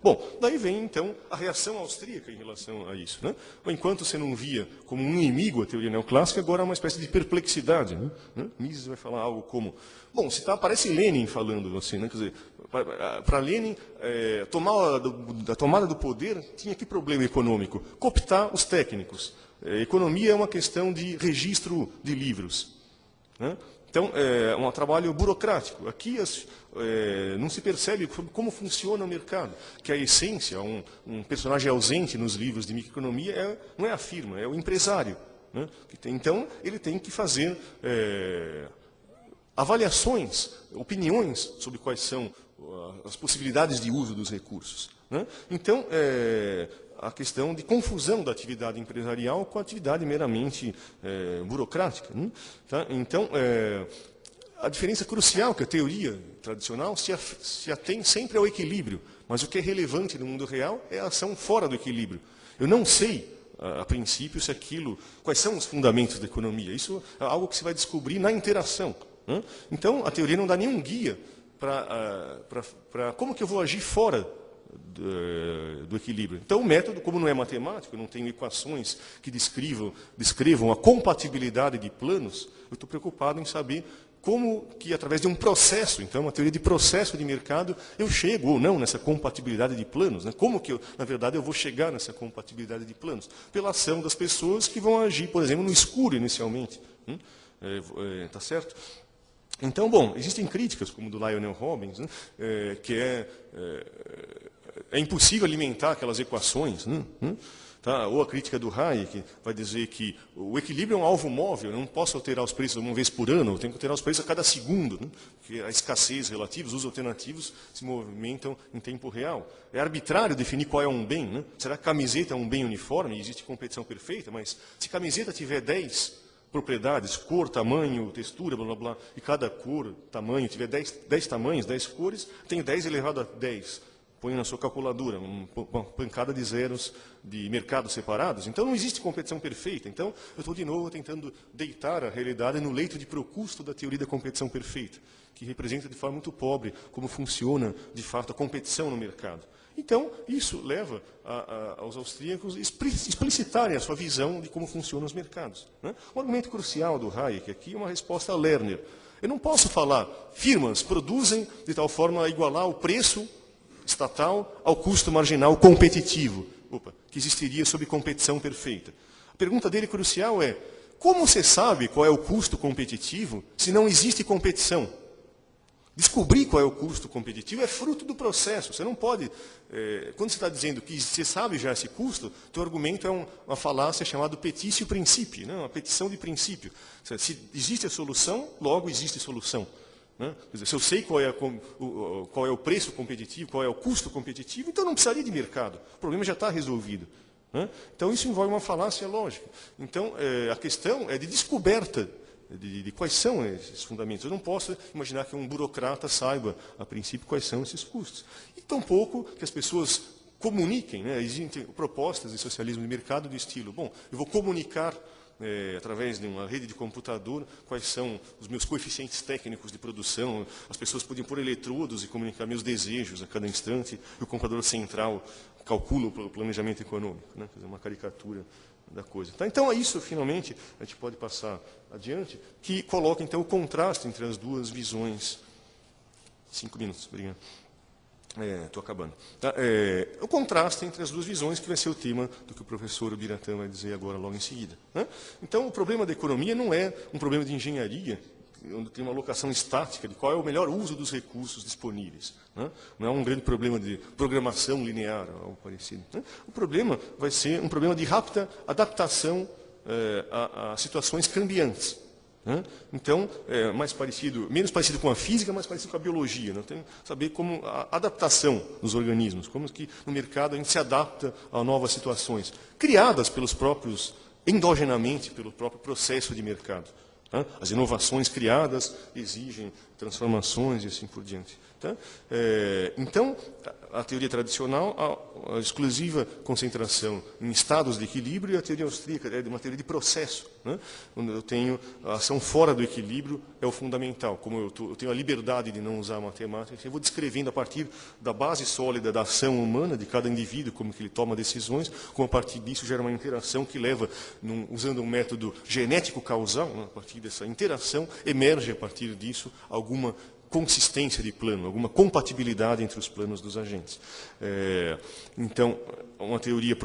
Bom, daí vem, então, a reação austríaca em relação a isso. Né? Enquanto você não via como um inimigo a teoria neoclássica, agora é uma espécie de perplexidade. Né? Mises vai falar algo como... Bom, aparece Lenin falando assim, né? Quer dizer, para Lenin, a tomada do poder tinha que problema econômico? Cooptar os técnicos. Economia é uma questão de registro de livros. Né? Então, é um trabalho burocrático. Aqui não se percebe como funciona o mercado, que a essência, um personagem ausente nos livros de microeconomia não é a firma, é o empresário. Né? Então, ele tem que fazer avaliações, opiniões sobre quais são as possibilidades de uso dos recursos. Né? Então, a questão de confusão da atividade empresarial com a atividade meramente burocrática. Né? Tá? Então, a diferença crucial que a teoria tradicional se atém sempre ao equilíbrio, mas o que é relevante no mundo real é a ação fora do equilíbrio. Eu não sei, a princípio, quais são os fundamentos da economia. Isso é algo que se vai descobrir na interação. Né? Então, a teoria não dá nenhum guia para como que eu vou agir fora do equilíbrio. Então, o método, como não é matemático, eu não tenho equações que descrevam a compatibilidade de planos, eu estou preocupado em saber como que, através de um processo, então, uma teoria de processo de mercado, eu chego ou não nessa compatibilidade de planos. Né? Como que, na verdade, eu vou chegar nessa compatibilidade de planos? Pela ação das pessoas que vão agir, por exemplo, no escuro, inicialmente. Tá certo? Então, bom, existem críticas, como do Lionel Robbins, né, que é impossível alimentar aquelas equações. Tá? Ou a crítica do Hayek vai dizer que o equilíbrio é um alvo móvel, eu não posso alterar os preços uma vez por ano, eu tenho que alterar os preços a cada segundo. Né? Porque a escassez relativa, os usos alternativos se movimentam em tempo real. É arbitrário definir qual é um bem. Né? Será que camiseta é um bem uniforme? Existe competição perfeita, mas se camiseta tiver 10 propriedades, cor, tamanho, textura, blá, blá, blá, e cada cor, tamanho, tiver 10 tamanhos, 10 cores, tem 10 elevado a 10. Põe na sua calculadora, uma pancada de zeros de mercados separados. Então, não existe competição perfeita. Então, eu estou, de novo, tentando deitar a realidade no leito de Procusto da teoria da competição perfeita, que representa de forma muito pobre como funciona, de fato, a competição no mercado. Então, isso leva aos austríacos explicitarem a sua visão de como funcionam os mercados. Né? O argumento crucial do Hayek aqui é uma resposta a Lerner. Eu não posso falar, firmas produzem de tal forma a igualar o preço estatal ao custo marginal competitivo, que existiria sob competição perfeita. A pergunta dele crucial é, como você sabe qual é o custo competitivo se não existe competição? Descobrir qual é o custo competitivo é fruto do processo. Você não pode... quando você está dizendo que você sabe já esse custo, teu argumento é uma falácia chamada petício princípio, né? Uma petição de princípio. Se existe a solução, logo existe solução. Né? Quer dizer, se eu sei qual é o preço competitivo, qual é o custo competitivo, então não precisaria de mercado. O problema já está resolvido. Né? Então, isso envolve uma falácia lógica. Então, a questão é de descoberta de quais são esses fundamentos. Eu não posso imaginar que um burocrata saiba, a princípio, quais são esses custos. E tampouco que as pessoas comuniquem. Né? Existem propostas de socialismo de mercado do estilo, bom, eu vou comunicar através de uma rede de computador quais são os meus coeficientes técnicos de produção, as pessoas podiam pôr eletrodos e comunicar meus desejos a cada instante, e o computador central calcula o planejamento econômico, né? Quer dizer, uma caricatura da coisa. Tá? Então, é isso, finalmente, a gente pode passar adiante, que coloca, então, o contraste entre as duas visões. 5 minutos, obrigado. Estou acabando. Tá? O contraste entre as duas visões, que vai ser o tema do que o professor Biratã vai dizer agora, logo em seguida. Né? Então, o problema da economia não é um problema de engenharia, onde tem uma alocação estática de qual é o melhor uso dos recursos disponíveis. Né? Não é um grande problema de programação linear, algo parecido. Né? O problema vai ser um problema de rápida adaptação a situações cambiantes. Né? Então, menos parecido com a física, mais parecido com a biologia. Né? Tem que saber como a adaptação dos organismos, como que no mercado a gente se adapta a novas situações, criadas pelos próprios, endogenamente, pelo próprio processo de mercado. As inovações criadas exigem transformações e assim por diante. Tá? Então, a teoria tradicional, a exclusiva concentração em estados de equilíbrio, e a teoria austríaca é uma teoria de processo, né? Onde eu tenho a ação fora do equilíbrio, é o fundamental. Como eu tenho a liberdade de não usar a matemática, eu vou descrevendo a partir da base sólida da ação humana, de cada indivíduo, como que ele toma decisões, como a partir disso gera uma interação que leva, usando um método genético-causal, né? A partir dessa interação, emerge a partir disso alguma consistência de plano, alguma compatibilidade entre os planos dos agentes. Então, uma teoria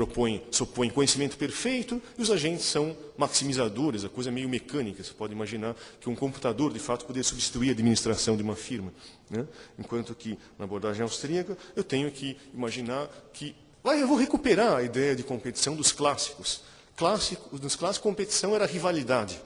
supõe conhecimento perfeito e os agentes são maximizadores, a coisa é meio mecânica. Você pode imaginar que um computador, de fato, poderia substituir a administração de uma firma, né? Enquanto que, na abordagem austríaca, eu tenho que imaginar que eu vou recuperar a ideia de competição dos clássicos. Nos clássicos, competição era rivalidade.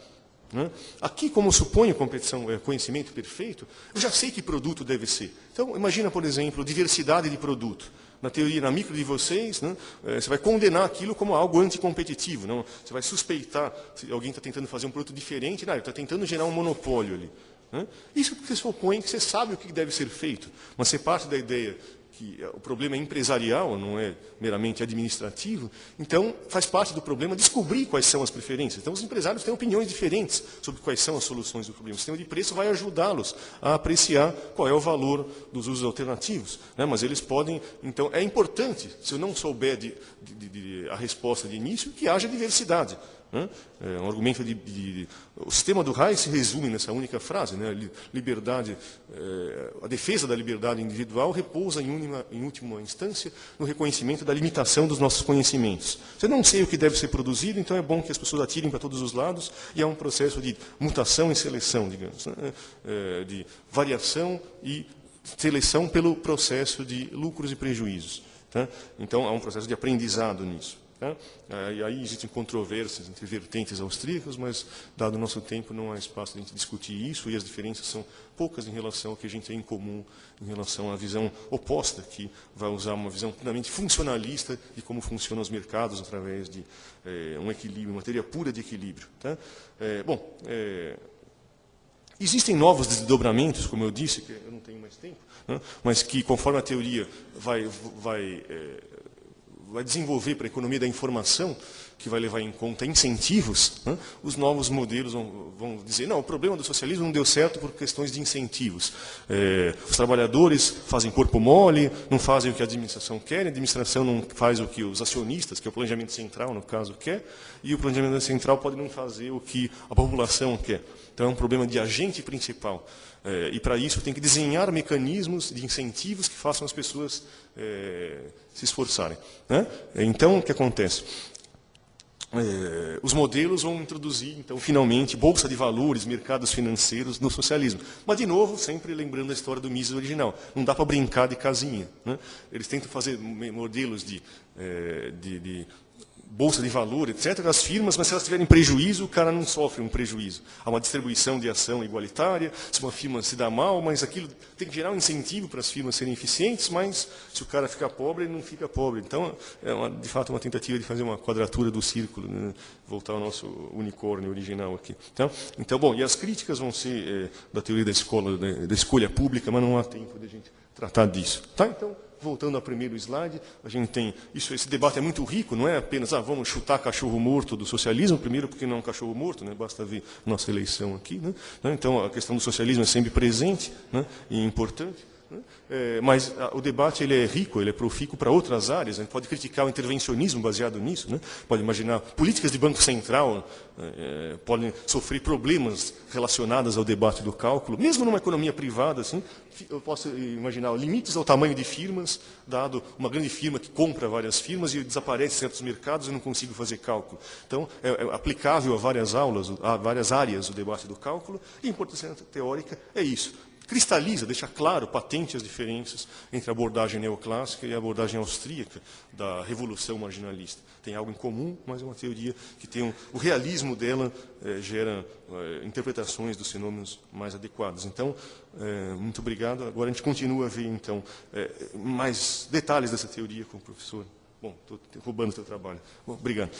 Aqui, como suponho competição, conhecimento perfeito, eu já sei que produto deve ser. Então, imagina, por exemplo, diversidade de produto. Na teoria, na micro de vocês, né, você vai condenar aquilo como algo anticompetitivo. Não? Você vai suspeitar se alguém está tentando fazer um produto diferente, ele está tentando gerar um monopólio ali. Né? Isso porque você supõe que você sabe o que deve ser feito. Mas você parte da ideia que o problema é empresarial, não é meramente administrativo, então faz parte do problema descobrir quais são as preferências. Então os empresários têm opiniões diferentes sobre quais são as soluções do problema. O sistema de preço vai ajudá-los a apreciar qual é o valor dos usos alternativos, né? Mas eles podem, então é importante, se eu não souber a resposta de início, que haja diversidade. Um argumento o sistema do Hayek se resume nessa única frase, né? Liberdade, a defesa da liberdade individual repousa em última instância no reconhecimento da limitação dos nossos conhecimentos. Se eu não sei o que deve ser produzido, então é bom que as pessoas atirem para todos os lados e há um processo de mutação e seleção, digamos, né? De variação e seleção pelo processo de lucros e prejuízos. Tá? Então há um processo de aprendizado nisso. E aí existem controvérsias entre vertentes austríacas, mas, dado o nosso tempo, não há espaço de a gente discutir isso, e as diferenças são poucas em relação ao que a gente tem em comum, em relação à visão oposta, que vai usar uma visão puramente funcionalista de como funcionam os mercados através de um equilíbrio, uma teoria pura de equilíbrio. Tá? Existem novos desdobramentos, como eu disse, que eu não tenho mais tempo, né? Mas que, conforme a teoria vai desenvolver para a economia da informação, que vai levar em conta incentivos, né? Os novos modelos vão dizer, não, o problema do socialismo não deu certo por questões de incentivos. Os trabalhadores fazem corpo mole, não fazem o que a administração quer, a administração não faz o que os acionistas, que é o planejamento central, no caso, quer, e o planejamento central pode não fazer o que a população quer. Então, é um problema de agente principal. E, para isso, tem que desenhar mecanismos de incentivos que façam as pessoas se esforçarem. Né? Então, o que acontece? Os modelos vão introduzir, então, finalmente, bolsa de valores, mercados financeiros no socialismo. Mas, de novo, sempre lembrando a história do Mises original. Não dá para brincar de casinha. Né? Eles tentam fazer modelos de bolsa de valor, etc., das firmas, mas se elas tiverem prejuízo, o cara não sofre um prejuízo. Há uma distribuição de ação igualitária, se uma firma se dá mal, mas aquilo tem que gerar um incentivo para as firmas serem eficientes, mas se o cara ficar pobre, ele não fica pobre. Então, de fato, uma tentativa de fazer uma quadratura do círculo, né? Voltar ao nosso unicórnio original aqui. Então, bom, e as críticas vão ser da teoria da escolha pública, mas não há tempo de a gente tratar disso. Tá? Então, voltando ao primeiro slide, a gente tem esse debate é muito rico, não é apenas vamos chutar cachorro morto do socialismo, primeiro porque não é um cachorro morto, né? Basta ver nossa eleição aqui, né? Então a questão do socialismo é sempre presente, né? E importante. Mas o debate ele é rico, ele é profícuo para outras áreas. A gente pode criticar o intervencionismo baseado nisso, né? Pode imaginar políticas de Banco Central podem sofrer problemas relacionados ao debate do cálculo, mesmo numa economia privada. Assim, eu posso imaginar limites ao tamanho de firmas, dado uma grande firma que compra várias firmas e desaparece em certos mercados e não consigo fazer cálculo. Então, é aplicável a várias aulas, a várias áreas o debate do cálculo, e a importância teórica é isso. Cristaliza, deixa claro, patente as diferenças entre a abordagem neoclássica e a abordagem austríaca da revolução marginalista. Tem algo em comum, mas é uma teoria que tem o realismo dela gera interpretações dos fenômenos mais adequadas. Então, muito obrigado. Agora a gente continua a ver, então, mais detalhes dessa teoria com o professor. Bom, estou roubando o seu trabalho. Bom, obrigado.